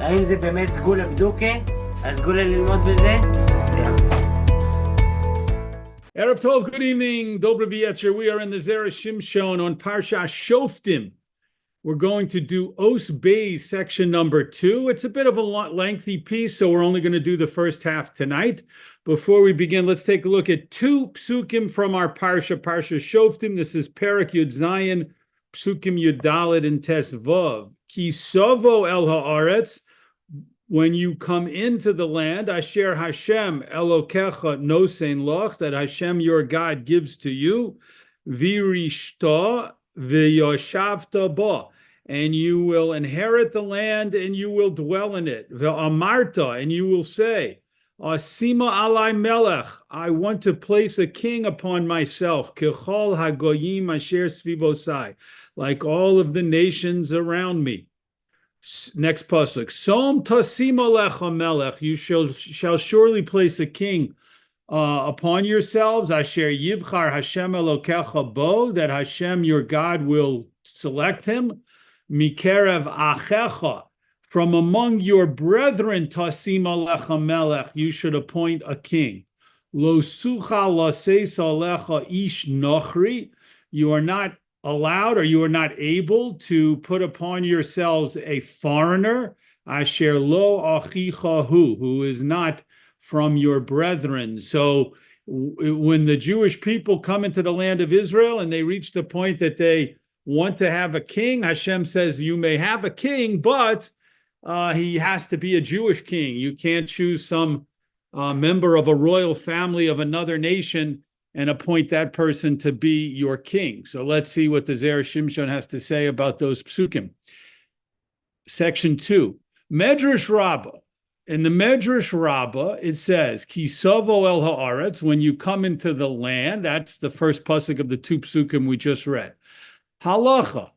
האם זה באמת סגולה בדוקה? הסגולה ללמוד בזה? Erev Tov, good evening. Dobro v'yetzer. We are in the Zera Shimshon on Parsha Shoftim. We're going to do Os Beis, section number 2. It's a bit of a lengthy piece, so we're only going to do the first half tonight. Before we begin, let's take a look at 2 psukim from our Parsha Shoftim. This is Perek Yud Zayin, psukim Yud Dalet and Tes Vav. Ki sovo el haaretz. When you come into the land, Asher Hashem Elokecha nosein loch, that Hashem your God gives to you, virishta v'yoshavta ba, and you will inherit the land and you will dwell in it. Ve'amarta, and you will say, Asima alai melech, I want to place a king upon myself, kechol hagoyim asher svivosai, like all of the nations around me. Next pasuk. Som tasim alecha melech. You shall surely place a king upon yourselves. Asher yivchar Hashem elokecha bo, that Hashem your God will select him. Mikerev achecha, from among your brethren. Tasim alecha melech. You should appoint a king. Lo sucha laseis alecha ish nochri. You are not allowed, or you are not able to put upon yourselves a foreigner, asher lo achicha hu, who is not from your brethren. So when the Jewish people come into the land of Israel and they reach the point that they want to have a king, Hashem says, you may have a king, but he has to be a Jewish king. You can't choose some member of a royal family of another nation and appoint that person to be your king. So let's see what the Zera Shimshon has to say about those psukim. Section 2, Medrash Rabbah. In the Medrash Rabbah, it says, Ki sovo el haaretz, when you come into the land, that's the first pasuk of the 2 psukim we just read. Halacha,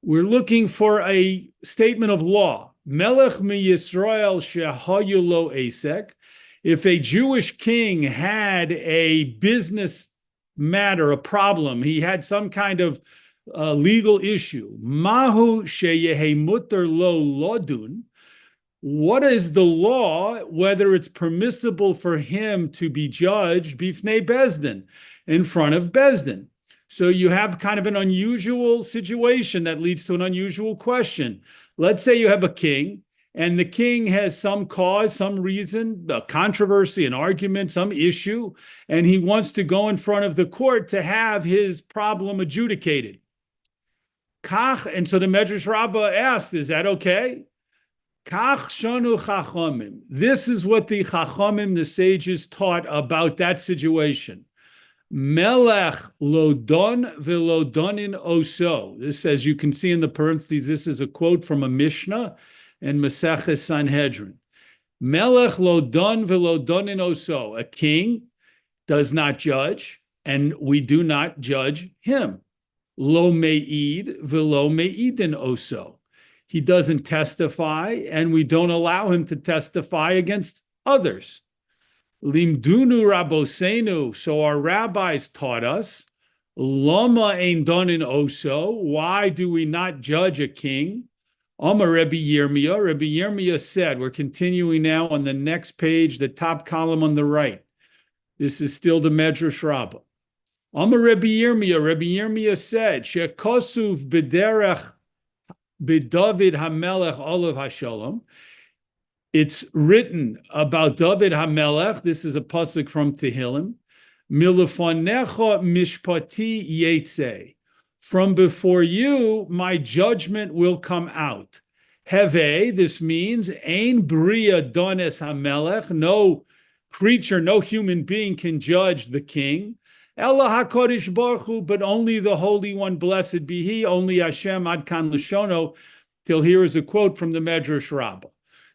we're looking for a statement of law. Melech mi Yisrael shehayu lo esek. If a Jewish king had a business matter, a problem, he had some kind of legal issue, mahu sheyehe muter lo lodun, what is the law, whether it's permissible for him to be judged bifnei bezdin, in front of bezdin? So you have kind of an unusual situation that leads to an unusual question. Let's say you have a king, and the king has some cause, some reason, a controversy, an argument, some issue, and he wants to go in front of the court to have his problem adjudicated. Kach, and so the Medrash Rabbah asked, is that okay? Kach shanu chachamim. This is what the chachamim, the sages, taught about that situation. Melech lodon velodonin oso. This, as you can see in the parentheses, this is a quote from a Mishnah and Maseches Sanhedrin. Melech lo don velo donin oso. A king does not judge, and we do not judge him. Lo me'id velo me'idin oso. He doesn't testify, and we don't allow him to testify against others. Limdunu rabosenu. So our rabbis taught us, lama ein donin oso. Why do we not judge a king? Amar Rabbi Yirmiyah. Rabbi Yirmiyah said, we're continuing now on the next page, the top column on the right. This is still the Medrash Rabbah. Amar Rabbi Yirmiyah. Rabbi Yirmiyah said, Shekosuv b'derech b'David HaMelech olav hashalom. It's written about David HaMelech. This is a pasuk from Tehillim. Milefanecha mishpati yetzeh. From before you, my judgment will come out. Heve, this means, ein bria dones hamelech, no creature, no human being can judge the king. Ella HaKadosh Baruch Hu, but only the Holy One, blessed be He, only Hashem ad kan l'shono, till here is a quote from the Medrash Rabbah.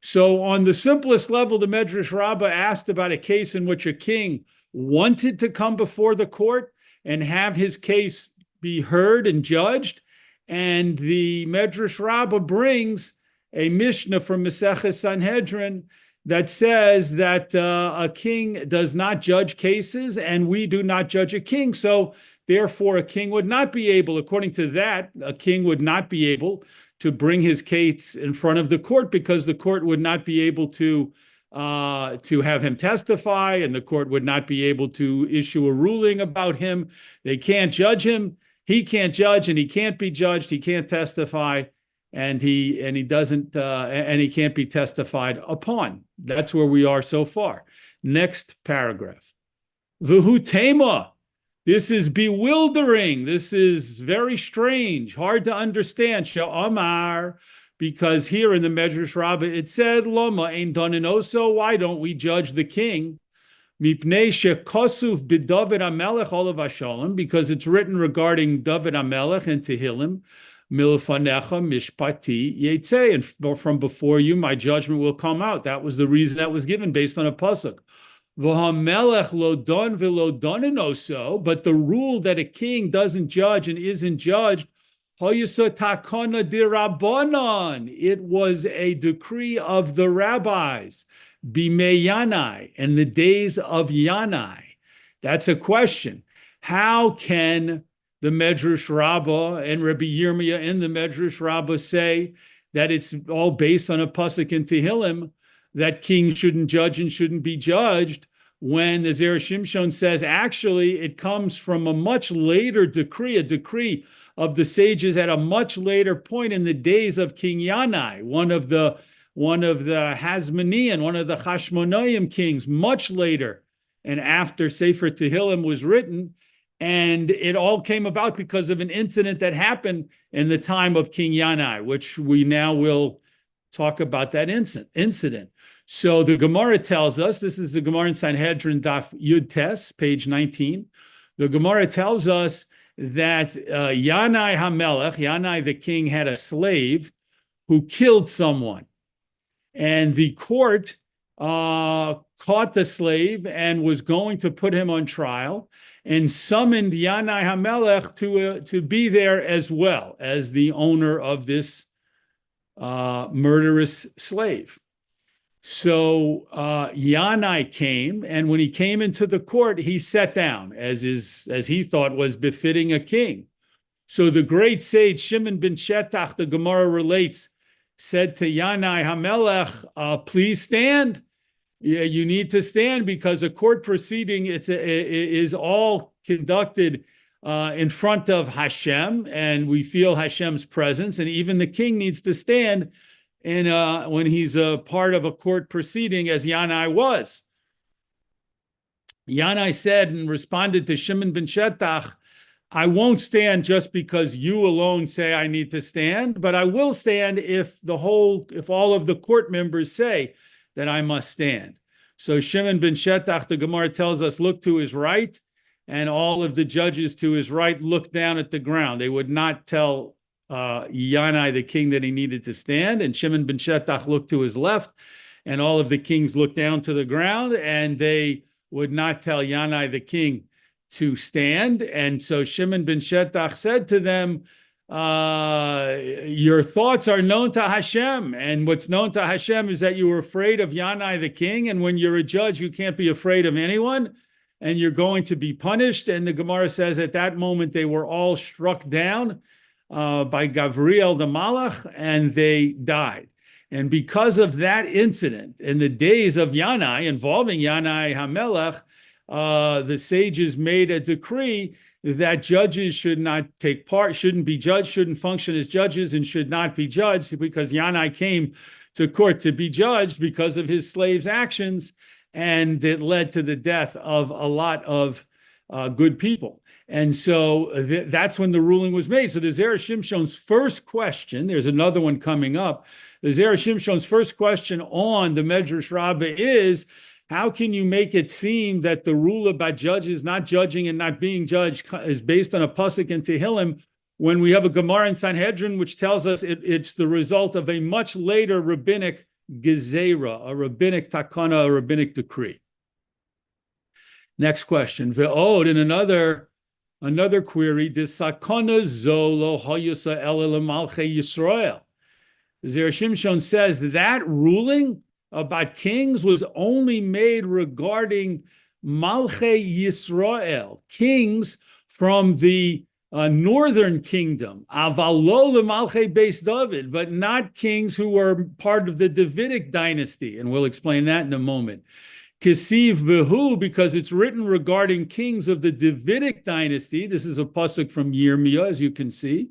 So on the simplest level, the Medrash Rabbah asked about a case in which a king wanted to come before the court and have his case be heard and judged, and the Medrash Rabbah brings a Mishnah from Maseches Sanhedrin that says that a king does not judge cases, and we do not judge a king. So therefore, a king would not be able, according to that, a king would not be able to bring his case in front of the court because the court would not be able to have him testify, and the court would not be able to issue a ruling about him. They can't judge him. He can't judge, and he can't be judged. He can't testify, and he can't be testified upon. That's where we are so far. Next paragraph. V'hu tema. This is bewildering. This is very strange, hard to understand. Sha'amar, because here in the Medrash Rabbah it said, Loma ein danin oso. Why don't we judge the king? Mipnei shekosuf b'David HaMelech olav hashalom, because it's written regarding David HaMelech in Tehillim, milfanecha mishpati yetzeh, and from before you my judgment will come out. That was the reason that was given based on a pasuk. V'hamelech lo don v'lo danin oso, but the rule that a king doesn't judge and isn't judged, hoyusa takana dirabanan, it was a decree of the rabbis, bimei Yanai, in the days of Yanai. That's a question. How can the Medrash Rabbah and Rabbi Yirmiyah in the Medrash Rabbah say that it's all based on a pasuk in Tehillim that kings shouldn't judge and shouldn't be judged, when the Zera Shimshon says actually it comes from a much later decree, a decree of the sages at a much later point in the days of King Yanai, one of the Hasmonean, one of the Hashmonaim kings, much later and after Sefer Tehillim was written. And it all came about because of an incident that happened in the time of King Yanai, which we now will talk about that incident. So the Gemara tells us, this is the Gemara in Sanhedrin Daf Yud Tes, page 19. The Gemara tells us that Yanai HaMelech, Yanai the king, had a slave who killed someone. And the court caught the slave and was going to put him on trial and summoned Yanai HaMelech to be there as well as the owner of this murderous slave. So Yanai came, and when he came into the court, he sat down, as he thought was befitting a king. So the great sage Shimon ben Shetach, the Gemara relates, said to Yanai HaMelech, please stand. Yeah, you need to stand because a court proceeding is all conducted in front of Hashem, and we feel Hashem's presence, and even the king needs to stand when he's a part of a court proceeding, as Yanai was. Yanai said and responded to Shimon ben Shetach, I won't stand just because you alone say I need to stand, but I will stand if all of the court members say that I must stand. So Shimon ben Shetach, the Gemara tells us, looked to his right, and all of the judges to his right looked down at the ground. They would not tell Yanai, the king, that he needed to stand. And Shimon ben Shetach looked to his left, and all of the kings looked down to the ground, and they would not tell Yanai, the king, to stand. And so Shimon ben Shetach said to them, your thoughts are known to Hashem, and what's known to Hashem is that you were afraid of Yanai, the king, and when you're a judge, you can't be afraid of anyone, and you're going to be punished. And the Gemara says at that moment they were all struck down by Gavriel the Malach, and they died. And because of that incident, in the days of Yanai, involving Yanai HaMelech, the sages made a decree that judges should not take part, shouldn't be judged, shouldn't function as judges, and should not be judged, because Yanai came to court to be judged because of his slave's actions, and it led to the death of a lot of good people. And so that's when the ruling was made. So the Zera Shimshon's first question, there's another one coming up, the Zera Shimshon's first question on the Medrash Rabbah is, how can you make it seem that the rule about judges not judging and not being judged is based on a pasuk in Tehillim, when we have a Gemara in Sanhedrin which tells us it's the result of a much later rabbinic gezerah, a rabbinic takana, a rabbinic decree? Next question. Ve'od, in another query, disakana zo lo hayusa ela lemalchei Yisrael. Zera Shimshon says that ruling about kings was only made regarding Malchei Yisrael, kings from the northern kingdom, avalol malchei beis David, but not kings who were part of the Davidic dynasty, and we'll explain that in a moment. Kesiv behu, because it's written regarding kings of the Davidic dynasty. This is a pasuk from Yirmiyah, as you can see.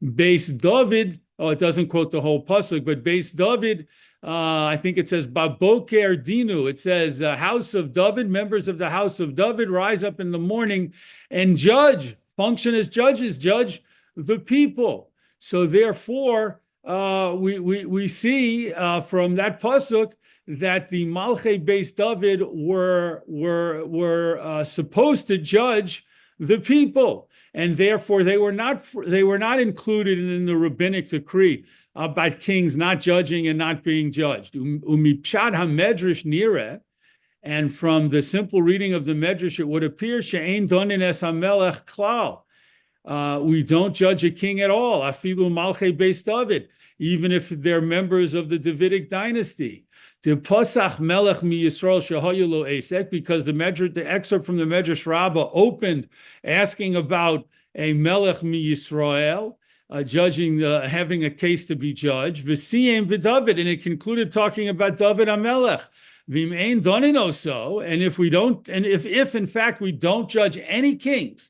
Beis David, it doesn't quote the whole pasuk, but Beis David, I think it says Baboker Dinu. It says house of David, members of the house of David, rise up in the morning and judge, function as judges, judge the people. So therefore, we see from that pasuk that the Malchei Beis David were supposed to judge the people, and therefore they were not included in the rabbinic decree about kings not judging and not being judged. Umipshat hamedrash nireh, and from the simple reading of the medrash, it would appear she'ein donin es hamelech klal. We don't judge a king at all. Afilu Malchei Beis David, even if they're members of the Davidic dynasty. The Pasach Melech mi Yisrael shehayu lo esek, because the excerpt from the Medrash Rabbah opened asking about a Melech mi Yisrael, having a case to be judged. V'siyem v'David, and it concluded talking about David HaMelech. V'im ein donino so, and if in fact we don't judge any kings,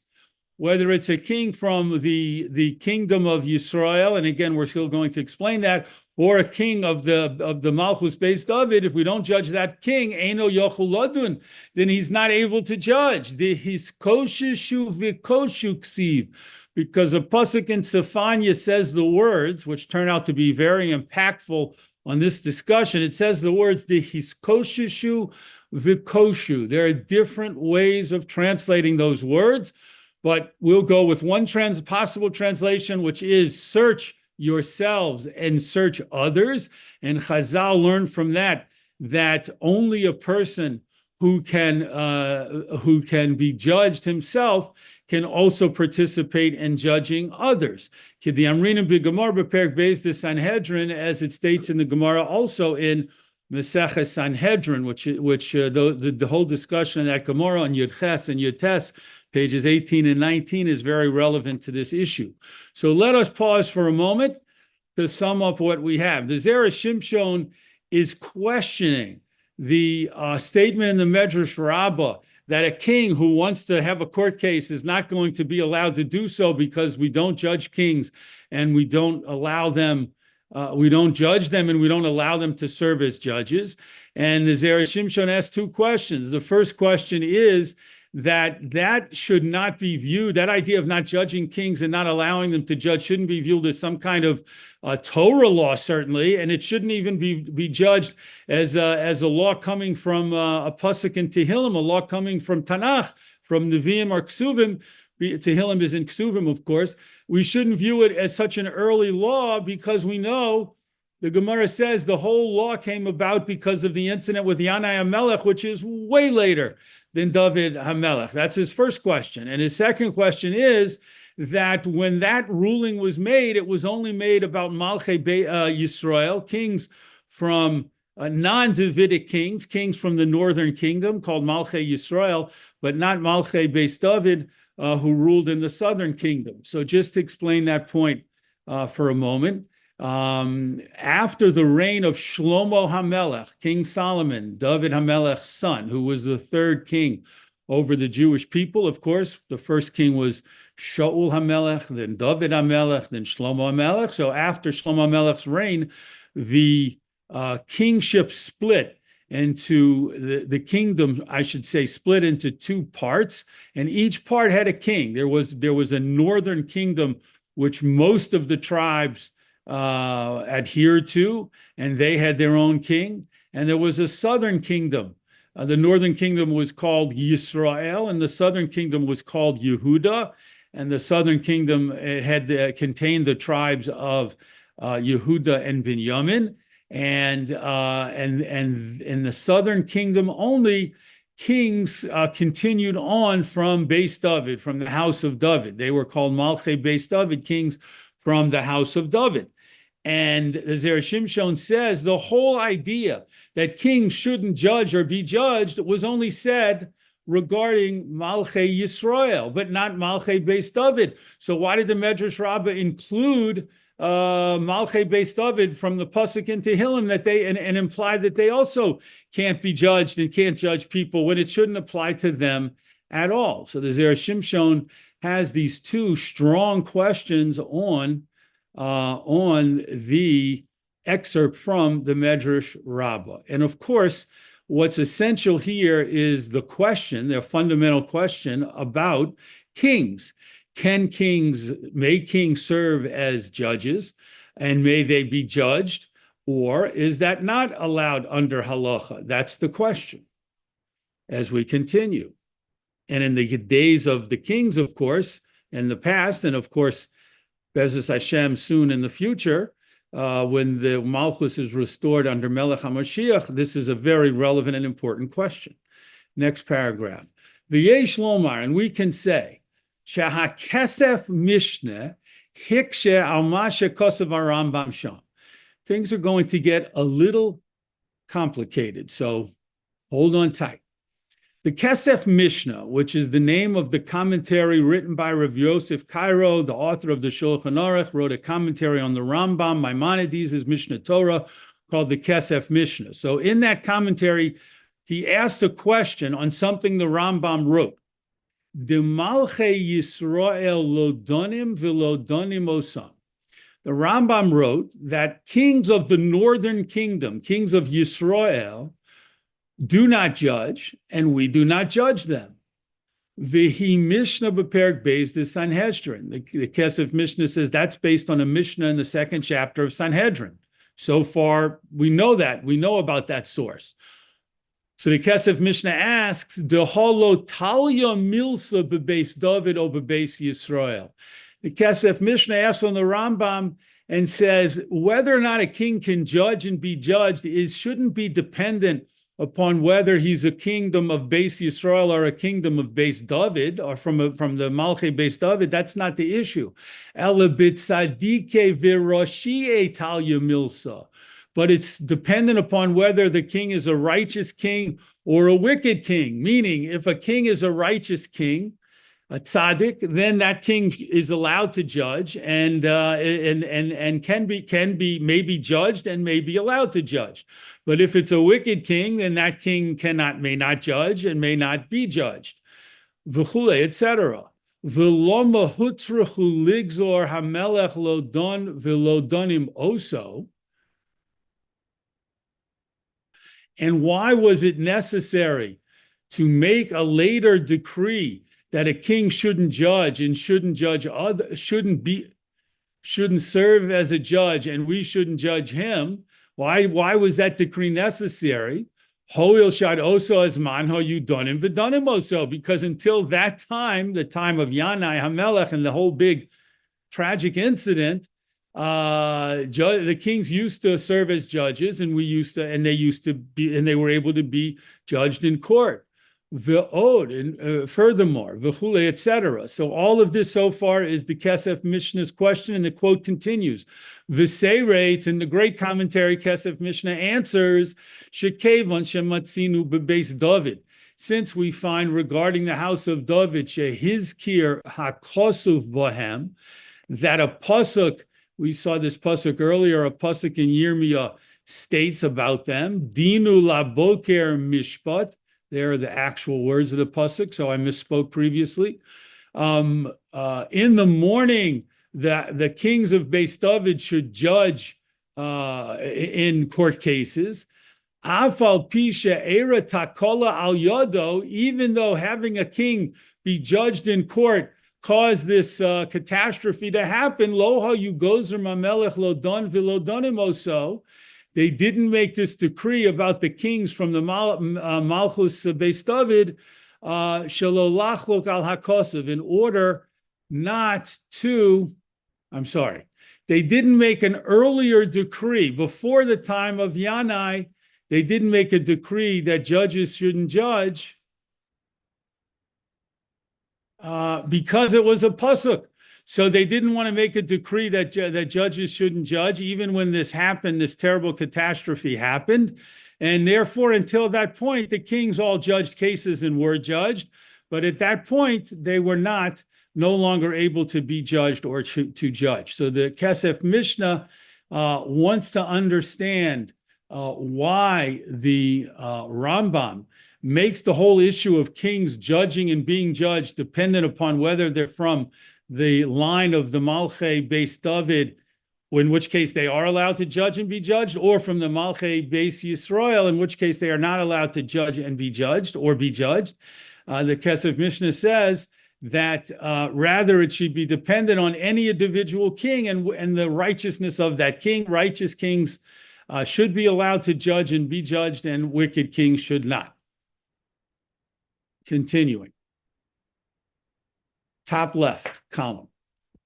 whether it's a king from the kingdom of Yisrael, and again, we're still going to explain that, or a king of the Malchus Beis David, if we don't judge that king, Eino Yochul Ladun, then he's not able to judge. The Hiskoshishu Vikoshu Ksiv, because a pasuk in Sephania says the words, which turn out to be very impactful on this discussion. It says the words, the Hiskoshishu Vikoshu. There are different ways of translating those words, but we'll go with one possible translation, which is search yourselves and search others. And Chazal learned from that only a person who can be judged himself can also participate in judging others. The Amrinim b'Gemara b'Perek Beis the Sanhedrin, as it states in the Gemara, also in Maseches Sanhedrin, which the whole discussion of that Gemara on Yud Ches and Yud Tes, pages 18 and 19, is very relevant to this issue. So let us pause for a moment to sum up what we have. The Zera Shimshon is questioning the statement in the Medrash Rabbah that a king who wants to have a court case is not going to be allowed to do so because we don't judge kings and we don't allow them, we don't judge them and we don't allow them to serve as judges. And the Zera Shimshon asks two questions. The first question is that should not be viewed, that idea of not judging kings and not allowing them to judge shouldn't be viewed as some kind of Torah law, certainly, and it shouldn't even be judged as a law coming from a pasuk in Tehillim, a law coming from Tanakh, from Nevi'im or Ksuvim. Tehillim is in Ksuvim, of course. We shouldn't view it as such an early law because we know the Gemara says the whole law came about because of the incident with Yanai HaMelech, which is way later than David HaMelech. That's his first question. And his second question is that when that ruling was made, it was only made about Malchei Yisrael, kings from non-Davidic kings from the northern kingdom called Malchei Yisrael, but not Malchei Beis David, who ruled in the southern kingdom. So just to explain that point for a moment, after the reign of Shlomo HaMelech, King Solomon, David HaMelech's son, who was the third king over the Jewish people, of course, the first king was Shaul HaMelech, then David HaMelech, then Shlomo HaMelech. So after Shlomo HaMelech's reign, the kingship split into the kingdom, I should say, split into two parts, and each part had a king. There was a northern kingdom, which most of the tribes adhered to, and they had their own king. And there was a southern kingdom. The northern kingdom was called Yisrael, and the southern kingdom was called Yehuda. And the southern kingdom had contained the tribes of Yehuda and Binyamin. And in the southern kingdom, only kings continued on from Beis David, from the house of David. They were called Malchei Beis David, kings from the house of David. And the Zera Shimshon says the whole idea that kings shouldn't judge or be judged was only said regarding Malchei Yisrael, but not Malchei Beis David. So why did the Medrash Rabbah include Malchei Beis David from the pasuk in Tehillim that they and imply that they also can't be judged and can't judge people when it shouldn't apply to them at all? So the Zera Shimshon has these two strong questions on the excerpt from the Medrash Rabbah. And of course, what's essential here is the question, the fundamental question about kings. May kings serve as judges, and may they be judged, or is that not allowed under halacha? That's the question as we continue. And in the days of the kings, of course, in the past, and of course, Be'ezus Hashem soon in the future, when the Malchus is restored under Melech HaMashiach, this is a very relevant and important question. Next paragraph. V'yesh lomar, and we can say, Shahakesef Mishneh hikshe al mashe kosav Rambam sham. Things are going to get a little complicated, so hold on tight. The Kesef Mishnah, which is the name of the commentary written by Rav Yosef Cairo, the author of the Shulchan Aruch, wrote a commentary on the Rambam, Maimonides' Mishnah Torah, called the Kesef Mishnah. So in that commentary, he asked a question on something the Rambam wrote. De Malchei Yisrael lo donim v'lo donim osam. The Rambam wrote that kings of the northern kingdom, kings of Yisrael, do not judge, and we do not judge them. V'hi Mishnah b'perek beis de Sanhedrin. The Kesef Mishnah says that's based on a Mishnah in the second chapter of Sanhedrin. So far, we know that. We know about that source. So the Kesef Mishnah asks, "De holo talya milsa b'beis David o b'beis Yisrael." The Kesef Mishnah asks on the Rambam and says whether or not a king can judge and be judged shouldn't be dependent upon whether he's a kingdom of Beis Yisrael or a kingdom of Beis David or from the Malchei Beis David. That's not the issue. Ela b'tzadike v'roshie talya milsa. But it's dependent upon whether the king is a righteous king or a wicked king. Meaning, if a king is a righteous king, a tzaddik, then that king is allowed to judge and may be judged and may be allowed to judge. But if it's a wicked king, then that king may not judge and may not be judged. V'chule, etc. V'lo mahutzrechu ligzor hamelech lo don v'lo donim oso. And why was it necessary to make a later decree that a king shouldn't judge and shouldn't serve as a judge, and we shouldn't judge him? Why was that decree necessary? Hoil shad oso as manho yudonim v'donim oso, because until that time, the time of Yanai Hamelech and the whole big tragic incident, the kings used to serve as judges, and they were able to be judged in court. Ve'od, and furthermore, v'chule, etc. So all of this so far is the Kesef Mishnah's question, and the quote continues. V'seirates, in the great commentary, Kesef Mishnah answers, Shekevon shematzinu bebeis David. Since we find regarding the house of David, shehizkir hakosuv bohem, that a pasuk, we saw this pasuk earlier, a pasuk in Yirmiyah states about them, Dinu laboker mishpat. There are the actual words of the pasuk, so I misspoke previously. In the morning, the kings of Beis David should judge in court cases. Afal pisha era takola al yado, even though having a king be judged in court caused this catastrophe to happen. Loha yugozer mamelech lo don v'lo donim oso. They didn't make this decree about the kings from the Malchus Beis David, shelo lachlok al hakosav, in order not to, they didn't make an earlier decree before the time of Yanai. They didn't make a decree that judges shouldn't judge because it was a pasuk. So they didn't want to make a decree that judges shouldn't judge, even when this happened, this terrible catastrophe happened. And therefore, until that point, the kings all judged cases and were judged. But at that point, they were no longer able to be judged or to judge. So the Kesef Mishnah wants to understand why the Rambam makes the whole issue of kings judging and being judged dependent upon whether they're from the line of the Malchei Beis David, in which case they are allowed to judge and be judged, or from the Malchei Beis Yisrael, in which case they are not allowed to judge and be judged or be judged. The Kesef Mishnah says that rather it should be dependent on any individual king and the righteousness of that king. Righteous kings should be allowed to judge and be judged, and wicked kings should not. Continuing. Top left column.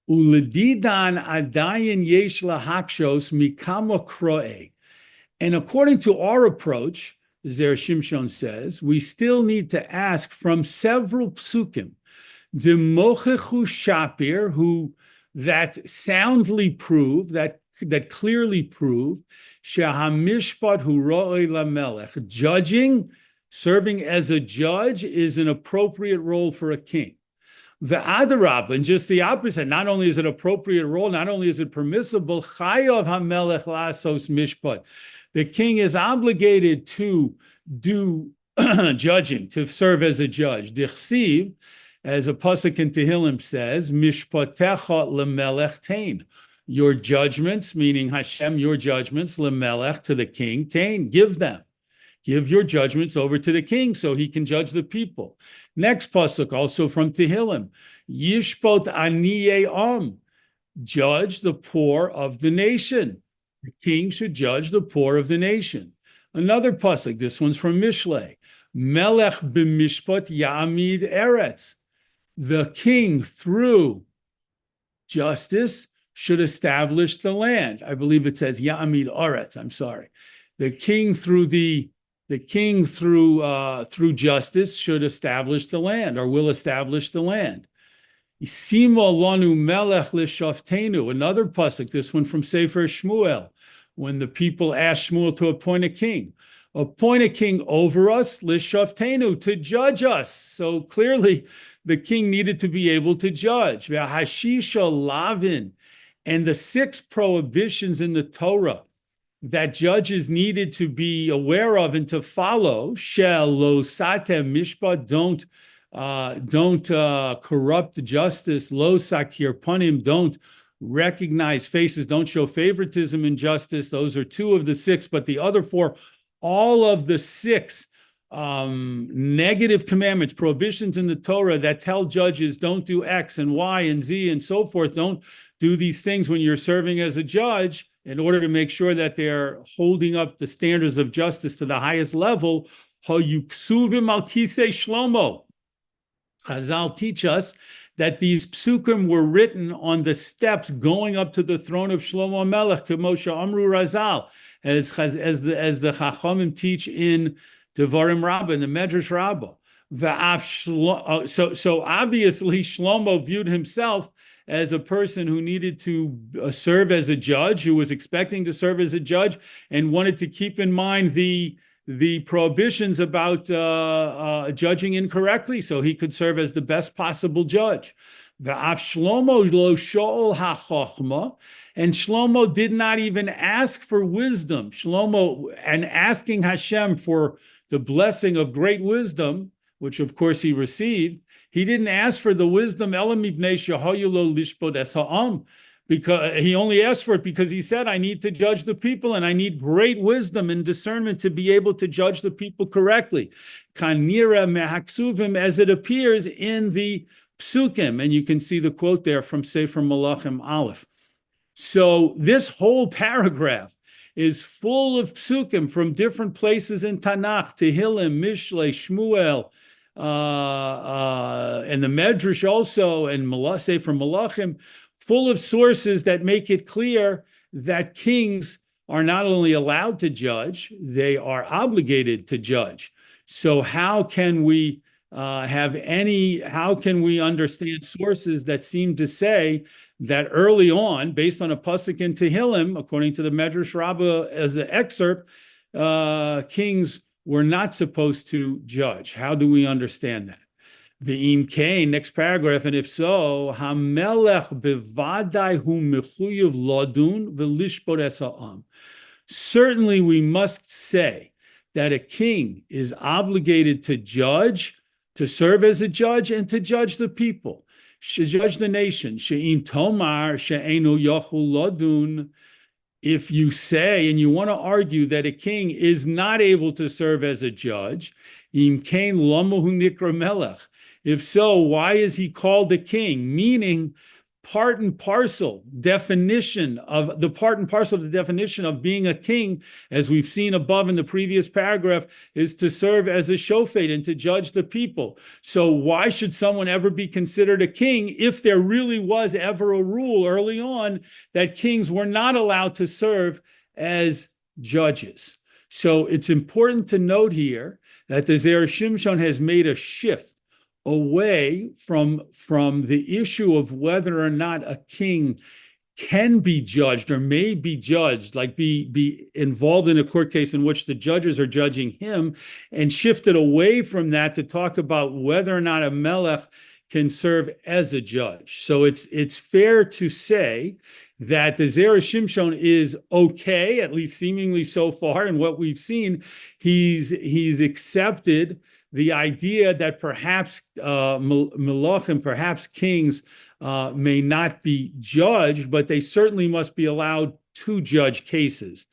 Uledidan adayin yesh lahakshos mikama kroe. And according to our approach, Zera Shimshon says, we still need to ask from several psukim, the mochechu shapir, who that soundly prove, that clearly prove, shehamishpat hu ro'ei lamelech, judging, serving as a judge is an appropriate role for a king. The adarab, and just the opposite, not only is it appropriate role, not only is it permissible, chayav hamelech lasos mishpat, the king is obligated to do judging, to serve as a judge. Dichsiv, as a pasuk in Tehillim says, mishpatecha lemelech tain. Your judgments, meaning Hashem, your judgments, lemelech, to the king, tain, give them. Give your judgments over to the king so he can judge the people. Next pasuk, also from Tehillim, yishpot aniyei judge the poor of the nation. The king should judge the poor of the nation. Another pasuk, this one's from Mishlei, melech b'mishpat ya'amid eretz. The king, through justice, should establish the land. I believe it says ya'amid eretz. I'm sorry. The king through justice should establish the land, or will establish the land. Simo lanu melech l'shoftenu. Another pasuk, this one from Sefer Shmuel, when the people asked Shmuel to appoint a king. Appoint a king over us, l'shoftenu, to judge us. So clearly, the king needed to be able to judge. V'hashisha lavin, and the 6 prohibitions in the Torah that judges needed to be aware of and to follow. Shel lo satem mishpat, don't corrupt justice. Lo sakir panim, don't recognize faces, don't show favoritism in justice. Those are 2 of the 6, but the other 4, all of the 6 negative commandments, prohibitions in the Torah that tell judges don't do X and Y and Z and so forth, don't do these things when you're serving as a judge, in order to make sure that they're holding up the standards of justice to the highest level. Hayuksuvim al kisei Shlomo. Chazal teach us that these psukim were written on the steps going up to the throne of Shlomo Melech, Kemosha Amru Razal, as the Chachamim teach in Devarim Rabbah, in the Medrash Rabbah. So obviously Shlomo viewed himself as a person who needed to serve as a judge, who was expecting to serve as a judge, and wanted to keep in mind the prohibitions about judging incorrectly, so he could serve as the best possible judge. And Shlomo did not even ask for wisdom. Shlomo, and asking Hashem for the blessing of great wisdom, which of course he received, he didn't ask for the wisdom, because he only asked for it because he said, I need to judge the people, and I need great wisdom and discernment to be able to judge the people correctly. Kanira mehaksuvim, as it appears in the psukim, and you can see the quote there from Sefer Malachim Aleph. So this whole paragraph is full of psukim from different places in Tanakh, Tehillim, Mishlei, Shmuel, and the Medrash also, and Sefer Malachim, full of sources that make it clear that kings are not only allowed to judge, they are obligated to judge. So how can we how can we understand sources that seem to say that early on, based on a pasuk in Tehillim, according to the Medrash Rabbah as an excerpt, kings were not supposed to judge? How do we understand that? Ve'im kain, next paragraph, and if so, hamelech bevadai hu mechuyev ladun v'lishbot es ha'am. Certainly we must say that a king is obligated to judge, to serve as a judge, and to judge the people, to judge the nation. She'im tomar she'enu yachul ladun. If you say and you want to argue that a king is not able to serve as a judge, im kain lamohu nikra melech. If so, why is he called a king? Meaning, part and parcel of the definition of being a king, as we've seen above in the previous paragraph, is to serve as a shofet and to judge the people. So why should someone ever be considered a king if there really was ever a rule early on that kings were not allowed to serve as judges? So it's important to note here that the Zera Shimshon has made a shift away from the issue of whether or not a king can be judged or may be judged, like be involved in a court case in which the judges are judging him, and shifted away from that to talk about whether or not a melech can serve as a judge. So it's fair to say that the Zera Shimshon is okay, at least seemingly so far, and what we've seen, he's accepted the idea that perhaps melachim, perhaps kings, may not be judged, but they certainly must be allowed to judge cases.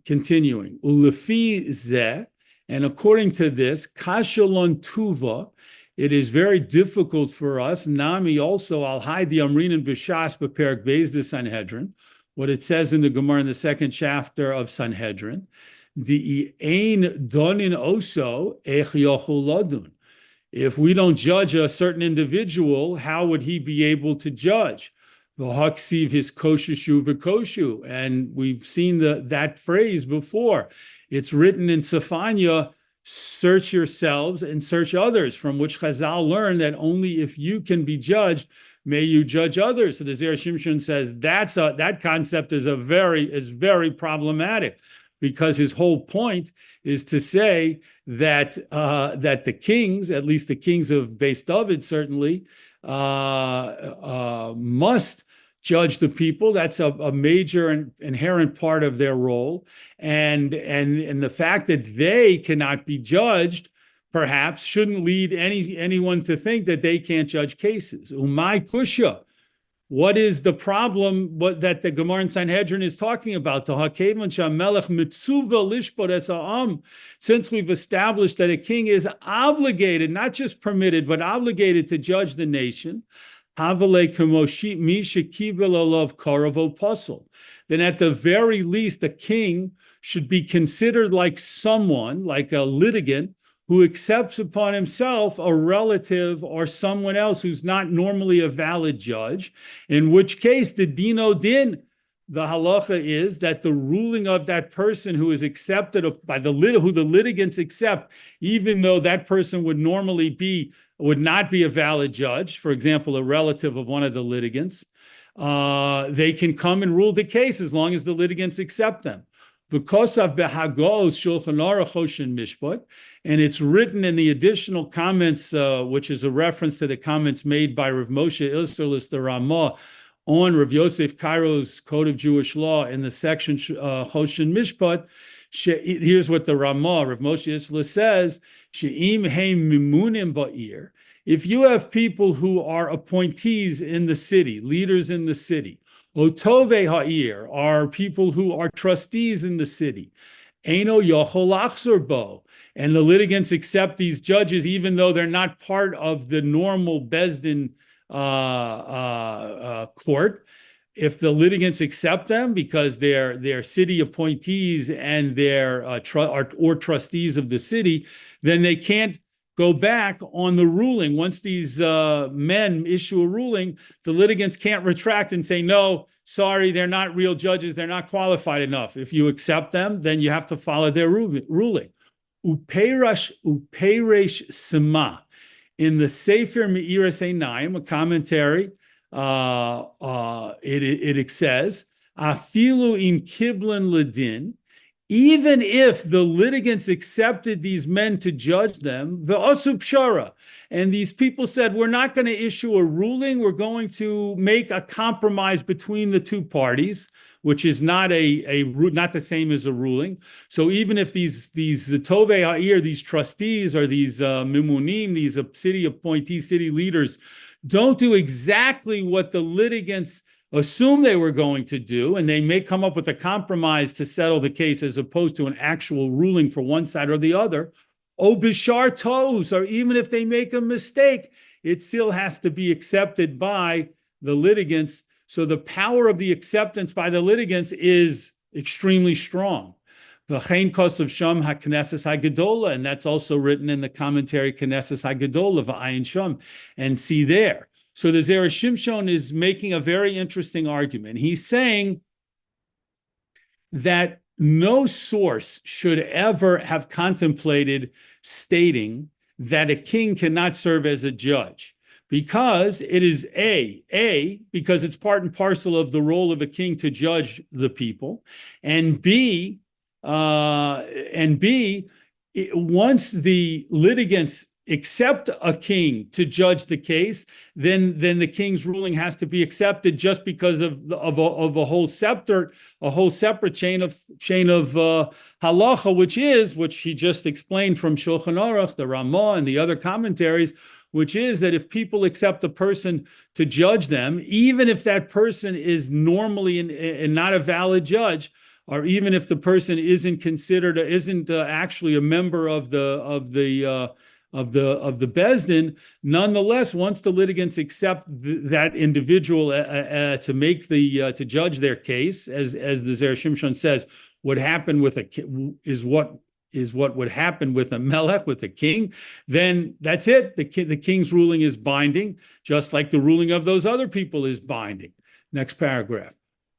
Continuing, ulefi zeh, and according to this, kashalon tuva, it is very difficult for us. Nami also al haydi amrin and b'shas b'perek beis the Sanhedrin, what it says in the Gemara in the second chapter of Sanhedrin. The ein donin oso ech yochul ladun. If we don't judge a certain individual, how would he be able to judge? V'haksiv his kosheshu v'koshu, and we've seen that phrase before. It's written in Sefania, search yourselves and search others, from which Chazal learned that only if you can be judged, may you judge others. So the Zera Shimshon says that concept is very problematic, because his whole point is to say that that the kings, at least the kings of Beis David, certainly must judge the people. That's a major and inherent part of their role, and the fact that they cannot be judged perhaps shouldn't lead anyone to think that they can't judge cases. Umay kusha. What is the problem that the Gemara in Sanhedrin is talking about? Since we've established that a king is obligated, not just permitted, but obligated to judge the nation, then at the very least, a king should be considered like someone, like a litigant, who accepts upon himself a relative or someone else who's not normally a valid judge, in which case the dino din, the halacha is that the ruling of that person who is accepted by who the litigants accept, even though that person would not be a valid judge, for example, a relative of one of the litigants, they can come and rule the case as long as the litigants accept them. Because of Behagos Shulchan Aruch Hoshen Mishpat, and it's written in the additional comments, which is a reference to the comments made by Rav Moshe Isserlis, the Ramah, on Rav Yosef Kairo's Code of Jewish Law in the section Hoshen Mishpat. Here's what the Ramah, Rav Moshe Isserlis, says: She'im heim mimunim ba'ir. If you have people who are appointees in the city, leaders in the city, Otove ha'ir are people who are trustees in the city. Eino yochol achzor bo, and the litigants accept these judges even though they're not part of the normal Bezdin court. If the litigants accept them because they're city appointees and they're trustees of the city, then they can't go back on the ruling. Once these men issue a ruling, the litigants can't retract and say, no, sorry, they're not real judges, they're not qualified enough. If you accept them, then you have to follow their ruling. Upeiresh sema. in the Sefer Me'iras Einayim, a commentary, it says, Afilu im kiblan ledin, even if the litigants accepted these men to judge them, the asub pshara, and these people said, we're not going to issue a ruling, we're going to make a compromise between the two parties, which is not not the same as a ruling. So even if these tovei ha'ir, these trustees or these mimunim, these city appointees, city leaders, don't do exactly what the litigants assume they were going to do, and they may come up with a compromise to settle the case as opposed to an actual ruling for one side or the other, o bishar toes, or even if they make a mistake, it still has to be accepted by the litigants. So the power of the acceptance by the litigants is extremely strong. V'chein kosav sham ha-knesses ha-gedola, and that's also written in the commentary Knesses ha-gedola v'ayin sham, and see there. So the Zera Shimshon is making a very interesting argument. He's saying that no source should ever have contemplated stating that a king cannot serve as a judge, because it is because it's part and parcel of the role of a king to judge the people, and B, once the litigants accept a king to judge the case, then the king's ruling has to be accepted just because of a whole separate chain of halacha, which he just explained from Shulchan Aruch, the Ramah, and the other commentaries, which is that if people accept a person to judge them, even if that person is normally and not a valid judge, or even if the person isn't actually a member of the Bezdin, nonetheless, once the litigants accept that individual to judge their case, as the Zera Shimshon says, what happened with is what would happen with a melech, with a king, then that's it. The king's ruling is binding, just like the ruling of those other people is binding. Next paragraph.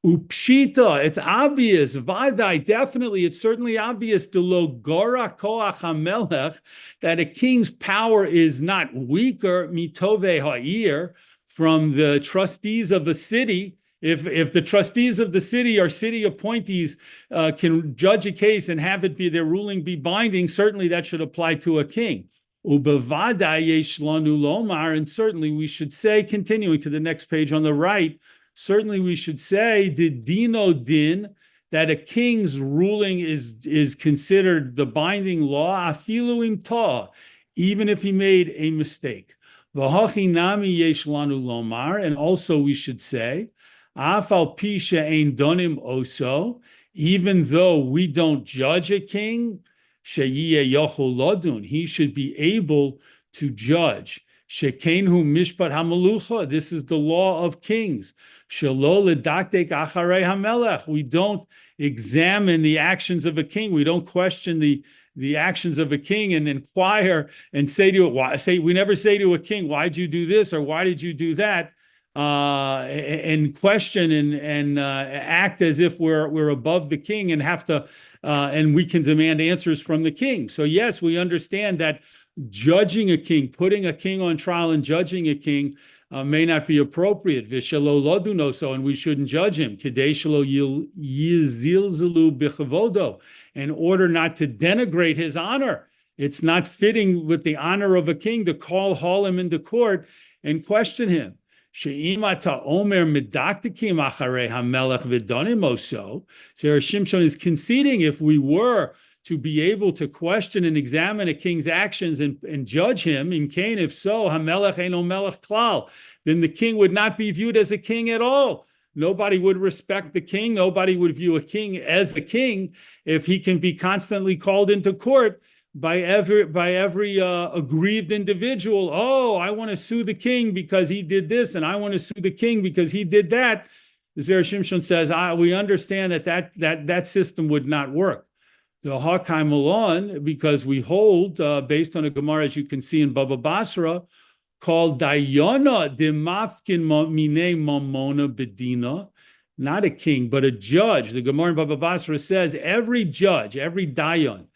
Upshita, it's obvious. Vadai, definitely, it's certainly obvious. Delo gora koach hamelech, that a king's power is not weaker mitove ha'ir, from the trustees of the city. If the trustees of the city or city appointees can judge a case and have it be their ruling be binding, certainly that should apply to a king. Ubevadai yesh lanu lomar, and certainly we should say, continuing to the next page on the right, certainly we should say, did dino din, that a king's ruling is considered the binding law, afilu im ta, even if he made a mistake. V'hachi nami yesh lanu lomar, and also we should say, afal pi she'ein donim oso, even though we don't judge a king, sheyiyeh yochol ladun, he should be able to judge. Shekenhu mishpat hamalucha, this is the law of kings. Shelo ledaktek acharei hamelech, we don't examine the actions of a king. We don't question the actions of a king and inquire and say to it, we never say to a king, why'd you do this or why did you do that? And question and act as if we're above the king and have to and we can demand answers from the king. So yes, we understand that judging a king, putting a king on trial and judging a king may not be appropriate. V'shelo loduno, so, and we shouldn't judge him. Kidei shelo yizilzelu b'chavodo, in order not to denigrate his honor. It's not fitting with the honor of a king to haul him into court and question him. She'imata omer medaktikim acharei hamelech v'donim oso. Zera Shimshon is conceding, if we were to be able to question and examine a king's actions and judge him, in Kahn, if so, hamelech eino melech klal, then the king would not be viewed as a king at all. Nobody would respect the king. Nobody would view a king as a king if he can be constantly called into court by every aggrieved individual. Oh, I want to sue the king because he did this, and I want to sue the king because he did that. Zera Shimshon says, we understand that system would not work. The Hakai Malon, because we hold, based on a Gemara, as you can see in Baba Basra, called Dayana de Mafkin Mine Mamona Bedina, not a king, but a judge. The Gemara in Baba Basra says every judge, every Dayan,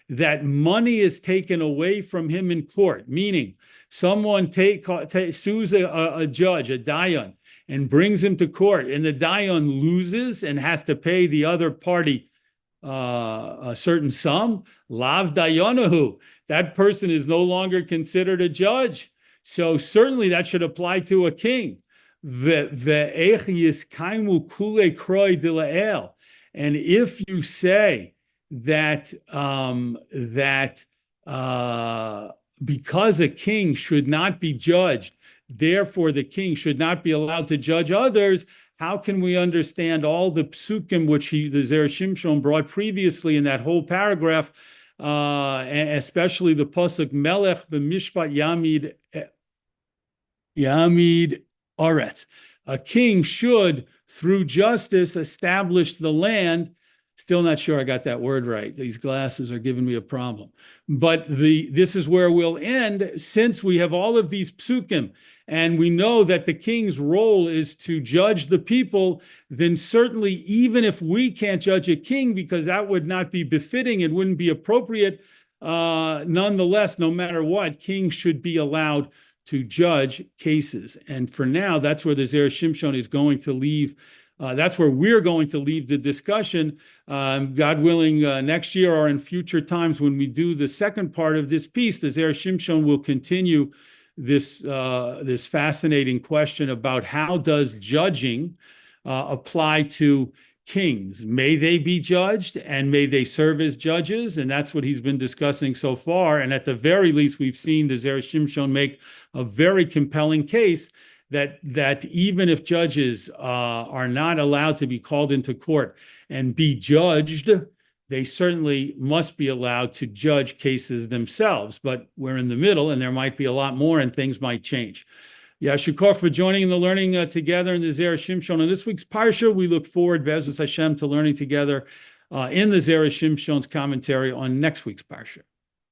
that money is taken away from him in court, meaning someone sues a judge, a dayan, and brings him to court, and the dayan loses and has to pay the other party a certain sum, lav dayanahu, that person is no longer considered a judge. So certainly that should apply to a king. And if you say that because a king should not be judged, therefore the king should not be allowed to judge others, how can we understand all the psukim which the Zera Shimshon brought previously in that whole paragraph, especially the pasuk Melech b'mishpat Yamid Aretz. A king should, through justice, establish the land. Still not sure I got that word right. These glasses are giving me a problem. But this is where we'll end, since we have all of these psukim, and we know that the king's role is to judge the people, then certainly even if we can't judge a king, because that would not be befitting, it wouldn't be appropriate, nonetheless, no matter what, kings should be allowed to judge cases. And for now, that's where the Zera Shimshon is going to leave. That's where we're going to leave the discussion. God willing, next year or in future times when we do the second part of this piece, the Zera Shimshon will continue this fascinating question about how does judging apply to kings. May they be judged and may they serve as judges? And that's what he's been discussing so far. And at the very least, we've seen the Zera Shimshon make a very compelling case that even if judges are not allowed to be called into court and be judged, they certainly must be allowed to judge cases themselves. But we're in the middle, and there might be a lot more, and things might change. Yashukov for joining in the learning together in the Zera Shimshon. On this week's Parsha, we look forward, Be'ezus Hashem, to learning together in the Zera Shimshon's commentary on next week's Parsha.